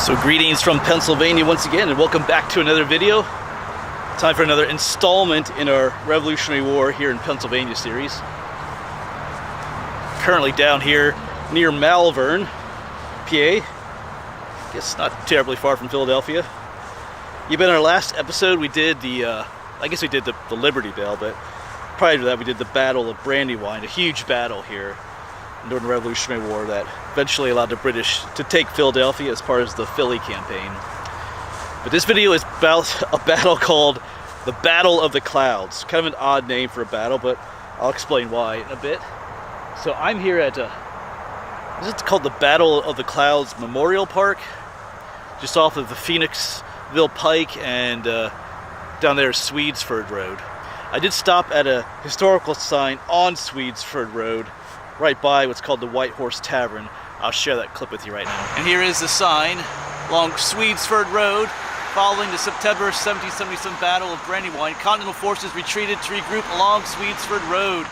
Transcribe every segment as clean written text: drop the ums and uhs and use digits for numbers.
So greetings from Pennsylvania once again, and welcome back to another video. Time for another installment in our Revolutionary War here in Pennsylvania series. Currently down here near Malvern, PA. Guess not terribly far from Philadelphia. You've been in our last episode. We did the Liberty Bell, but prior to that we did the Battle of Brandywine, a huge battle here during the Revolutionary War that eventually allowed the British to take Philadelphia as part of the Philly campaign. But this video is about a battle called the Battle of the Clouds. Kind of an odd name for a battle, but I'll explain why in a bit. So I'm here at this is called the Battle of the Clouds Memorial Park, just off of the Phoenixville Pike and down there Swedesford Road. I did stop at a historical sign on Swedesford Road right by what's called the White Horse Tavern. I'll share that clip with you right now. And here is the sign along Swedesford Road. Following the September 1777 Battle of Brandywine, Continental forces retreated to regroup along Swedesford Road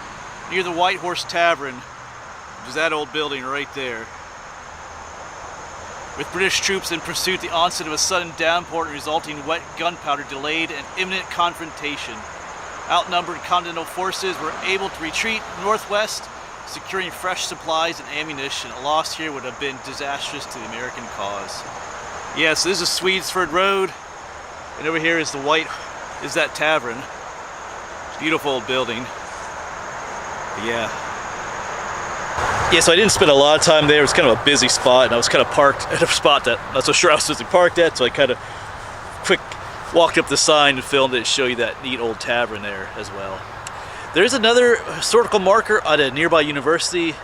near the White Horse Tavern, which is that old building right there. With British troops in pursuit, the onset of a sudden downpour and resulting wet gunpowder delayed an imminent confrontation. Outnumbered Continental forces were able to retreat northwest, securing fresh supplies and ammunition. A loss here would have been disastrous to the American cause. Yeah, so this is Swedesford Road, and over here is that tavern. It's a beautiful old building. But yeah, so I didn't spend a lot of time there. It was kind of a busy spot, and I was kind of parked at a spot that I'm not so sure I was supposed to be parked at, so I kind of quick walked up the sign and filmed it to show you that neat old tavern there as well. There's another historical marker at a nearby university,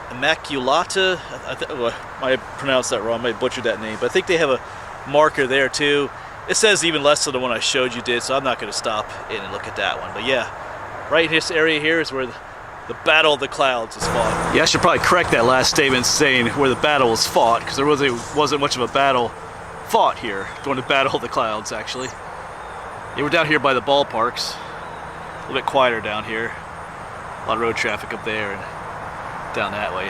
Immaculata. I might pronounce that wrong, I might butcher that name, but I think they have a marker there too. It says even less than the one I showed you did, so I'm not going to stop in and look at that one. But yeah, right in this area here is where the Battle of the Clouds is fought. Yeah, I should probably correct that last statement saying where the battle was fought, because there wasn't much of a battle fought here during the Battle of the Clouds, actually. Yeah, we're down here by the ballparks. A little bit quieter down here. A lot of road traffic up there and down that way.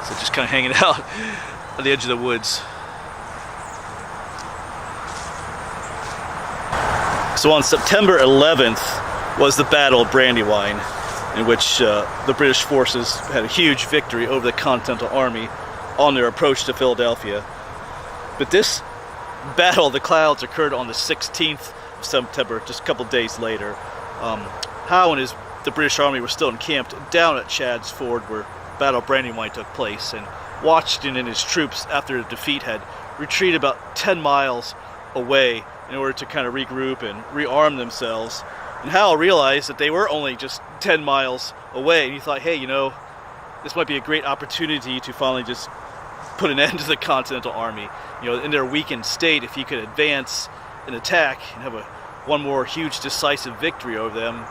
So just kind of hanging out on the edge of the woods. So on September 11th was the Battle of Brandywine, in which the British forces had a huge victory over the Continental Army on their approach to Philadelphia. But this Battle of the Clouds occurred on the 16th of September, just a couple days later. Howe and the British Army were still encamped down at Chad's Ford, where Battle of Brandywine took place, and Washington and his troops, after the defeat, had retreated about 10 miles away in order to kind of regroup and rearm themselves. And Howe realized that they were only just 10 miles away, and he thought, hey, this might be a great opportunity to finally just put an end to the Continental Army. In their weakened state, if he could advance and attack and have one more huge decisive victory over them,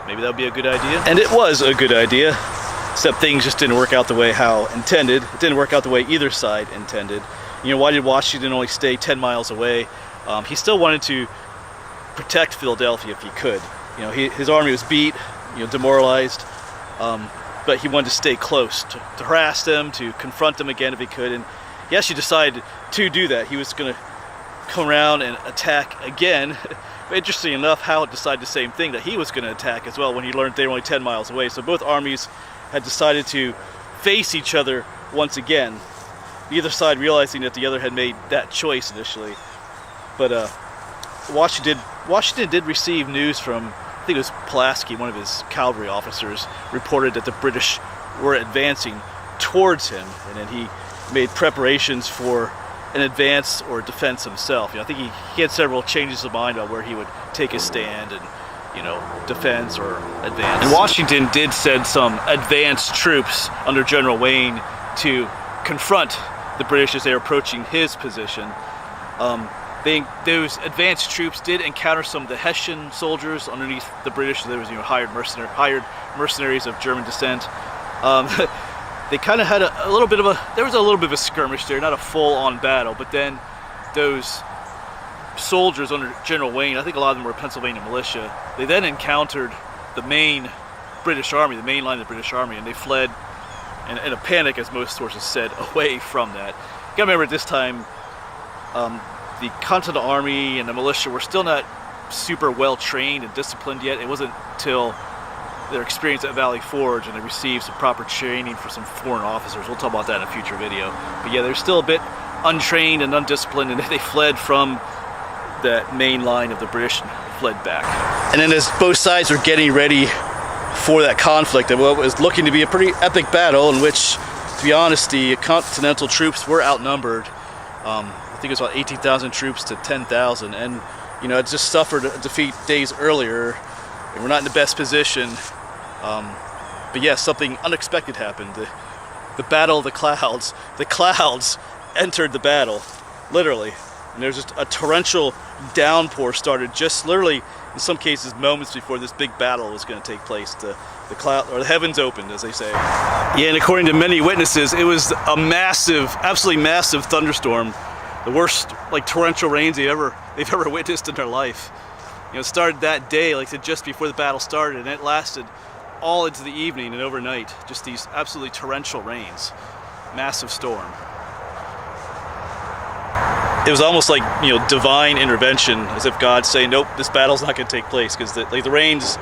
maybe that would be a good idea. And it was a good idea, except things just didn't work out the way Howe intended. It didn't work out the way either side intended. Why did Washington only stay 10 miles away? He still wanted to protect Philadelphia if he could. His army was beat, demoralized, but he wanted to stay close, to harass them, to confront them again if he could, and he actually decided to do that. He was going to come around and attack again. But interesting enough, Howe decided the same thing, that he was going to attack as well when he learned they were only 10 miles away. So both armies had decided to face each other once again, neither side realizing that the other had made that choice initially. But Washington did receive news from, I think it was Pulaski, one of his cavalry officers, reported that the British were advancing towards him, and then he made preparations for an advance or defense himself. I think he had several changes of mind about where he would take his stand and, defense or advance. And Washington did send some advanced troops under General Wayne to confront the British as they were approaching his position. Those advanced troops did encounter some of the Hessian soldiers underneath the British. There was hired mercenaries of German descent. They kind of had a little bit of a skirmish there, not a full-on battle, but then those soldiers under General Wayne, I think a lot of them were Pennsylvania militia, they then encountered the main British Army, the main line of the British Army, and they fled in a panic, as most sources said, away from that. gotta remember at this time, the Continental Army and the militia were still not super well trained and disciplined yet. It wasn't until their experience at Valley Forge and they received some proper training for some foreign officers. We'll talk about that in a future video. But yeah, they're still a bit untrained and undisciplined, and they fled from that main line of the British and fled back. And then as both sides were getting ready for that conflict, what was looking to be a pretty epic battle in which, to be honest, the Continental troops were outnumbered. I think it was about 18,000 troops to 10,000, and you know, it just suffered a defeat days earlier, and we're not in the best position. But yeah, something unexpected happened. The Battle of the Clouds. The clouds entered the battle, literally. And there's just a torrential downpour started just literally, in some cases, moments before this big battle was going to take place. The cloud, or the heavens opened, as they say. Yeah, and according to many witnesses, it was a massive, absolutely massive thunderstorm. The worst, like, torrential rains they've ever witnessed in their life. You know, it started that day, like I said, just before the battle started, and it lasted all into the evening and overnight. Just these absolutely torrential rains. Massive storm. It was almost like, you know, divine intervention, as if God's saying, nope, this battle's not going to take place, because the rains,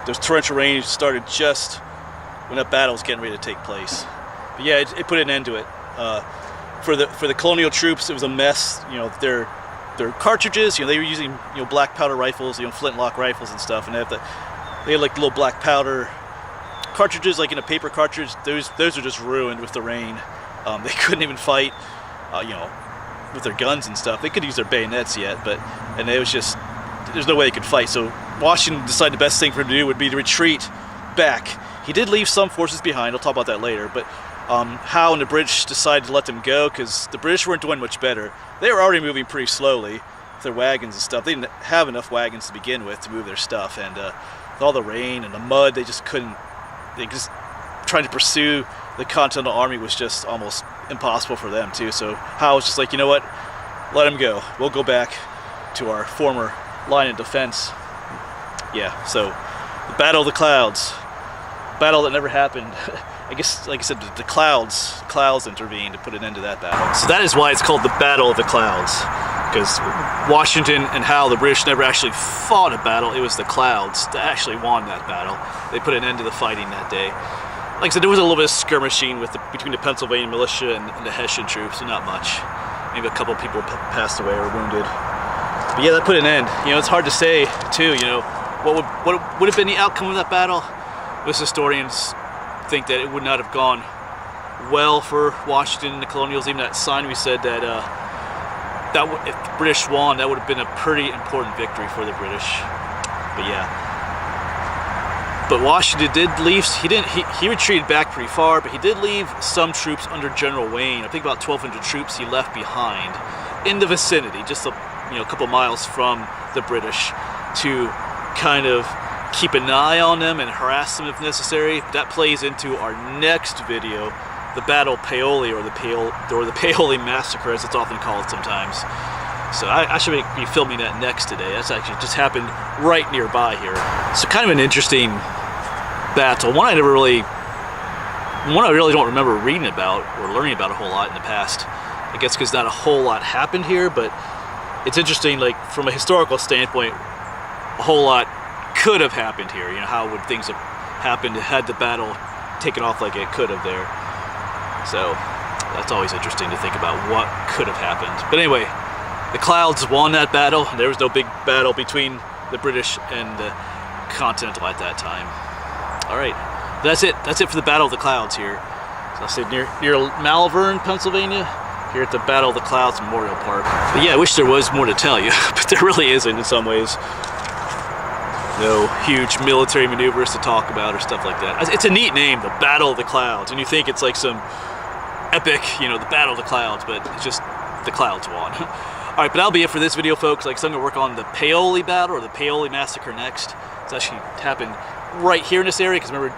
those torrential rains started just when that battle was getting ready to take place. But yeah, it put an end to it. For the colonial troops, it was a mess. You know, their cartridges, you know, they were using, you know, black powder rifles, you know, flintlock rifles and stuff, and they had like little black powder cartridges, like in a paper cartridge. Those are just ruined with the rain. They couldn't even fight, you know, with their guns and stuff. They could use their bayonets yet, and it was just, there's no way they could fight. So Washington decided the best thing for him to do would be to retreat back. He did leave some forces behind. I'll talk about that later, but Howe and the British decided to let them go because the British weren't doing much better. They were already moving pretty slowly with their wagons and stuff. They didn't have enough wagons to begin with to move their stuff, and with all the rain and the mud, they just couldn't. They just trying to pursue the Continental Army was just almost impossible for them too. So Howe was just like, you know what, let them go. We'll go back to our former line of defense. Yeah. So the Battle of the Clouds, battle that never happened. I guess, like I said, the clouds intervened to put an end to that battle. So that is why it's called the Battle of the Clouds, because Washington and Howe, the British, never actually fought a battle. It was the clouds that actually won that battle. They put an end to the fighting that day. Like I said, there was a little bit of skirmishing between the Pennsylvania militia and the Hessian troops, so not much. Maybe a couple of people passed away or wounded. But yeah, that put an end. You know, it's hard to say too. You know, what would have been the outcome of that battle? Most historians think that it would not have gone well for Washington and the colonials. Even that sign, we said that if the British won, that would have been a pretty important victory for the British. But yeah. But Washington did leave. He retreated back pretty far, but he did leave some troops under General Wayne. I think about 1,200 troops he left behind in the vicinity, just a couple miles from the British, to kind of keep an eye on them and harass them if necessary. That plays into our next video, the Battle of Paoli, or the Paoli Massacre, as it's often called sometimes. So I should be filming that next today. That's actually just happened right nearby here. So kind of an interesting battle. One I really don't remember reading about or learning about a whole lot in the past. I guess because not a whole lot happened here, but it's interesting, like from a historical standpoint, a whole lot could have happened here. You know, how would things have happened had the battle taken off like it could have there? So that's always interesting to think about what could have happened. But anyway, the Clouds won that battle. There was no big battle between the British and the Continental at that time. All right, that's it. That's it for the Battle of the Clouds here. So I'll say near Malvern, Pennsylvania, here at the Battle of the Clouds Memorial Park. But yeah, I wish there was more to tell you, but there really isn't in some ways. No huge military maneuvers to talk about or stuff like that. It's a neat name, the Battle of the Clouds, and you think it's like some epic, the Battle of the Clouds, but it's just the Clouds won. All right, but that'll be it for this video, folks. Like, so I'm gonna work on the Paoli battle or the Paoli Massacre next. It's actually happened right here in this area, because remember,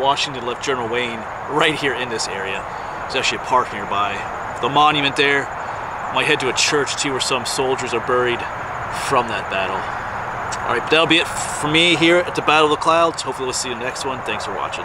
Washington left General Wayne right here in this area. There's actually a park nearby. The monument there. Might head to a church too, where some soldiers are buried from that battle. All right, but that'll be it for me here at the Battle of the Clouds. Hopefully we'll see you in the next one. Thanks for watching.